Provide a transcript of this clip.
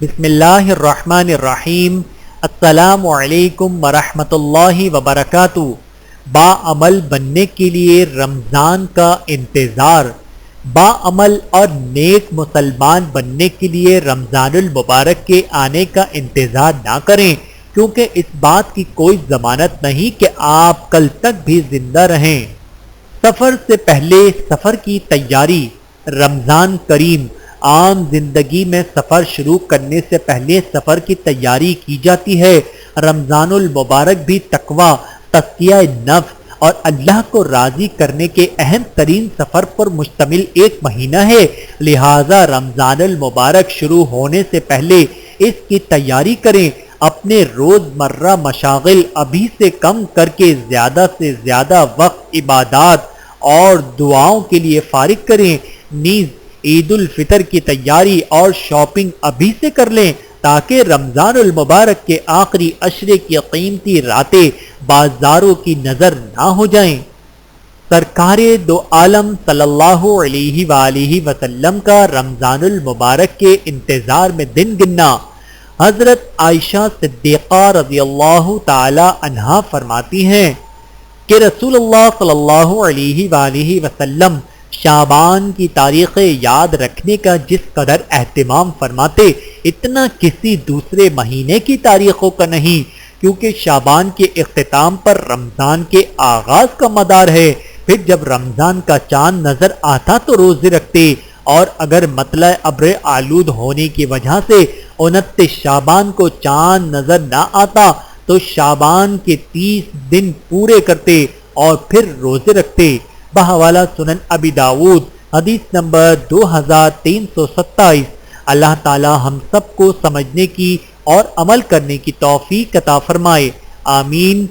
بسم اللہ الرحمن الرحیم۔ السلام علیکم ورحمۃ اللہ وبرکاتہ۔ باعمل بننے کے لیے رمضان کا انتظار۔ باعمل اور نیک مسلمان بننے کے لیے رمضان المبارک کے آنے کا انتظار نہ کریں، کیونکہ اس بات کی کوئی ضمانت نہیں کہ آپ کل تک بھی زندہ رہیں۔ سفر سے پہلے سفر کی تیاری۔ رمضان کریم۔ عام زندگی میں سفر شروع کرنے سے پہلے سفر کی تیاری کی جاتی ہے۔ رمضان المبارک بھی تقویٰ، تزکیہ نفس اور اللہ کو راضی کرنے کے اہم ترین سفر پر مشتمل ایک مہینہ ہے، لہٰذا رمضان المبارک شروع ہونے سے پہلے اس کی تیاری کریں۔ اپنے روزمرہ مشاغل ابھی سے کم کر کے زیادہ سے زیادہ وقت عبادات اور دعاؤں کے لیے فارغ کریں۔ نیز عید الفطر کی تیاری اور شاپنگ ابھی سے کر لیں تاکہ رمضان المبارک کے آخری عشرے کی قیمتی راتیں بازاروں کی نظر نہ ہو جائیں۔ سرکار دو عالم صلی اللہ علیہ وآلہ وسلم کا رمضان المبارک کے انتظار میں دن گننا۔ حضرت عائشہ صدیقہ رضی اللہ تعالی عنہا فرماتی ہیں کہ رسول اللہ صلی اللہ علیہ وآلہ وسلم شعبان کی تاریخیں یاد رکھنے کا جس قدر اہتمام فرماتے، اتنا کسی دوسرے مہینے کی تاریخوں کا نہیں، کیونکہ شعبان کے اختتام پر رمضان کے آغاز کا مدار ہے۔ پھر جب رمضان کا چاند نظر آتا تو روزے رکھتے، اور اگر مطلع ابر آلود ہونے کی وجہ سے 29 شعبان کو چاند نظر نہ آتا تو شعبان کے 30 دن پورے کرتے اور پھر روزے رکھتے۔ بحوالہ سنن ابی داؤد حدیث نمبر 2327۔ اللہ تعالی ہم سب کو سمجھنے کی اور عمل کرنے کی توفیق عطا فرمائے، آمین۔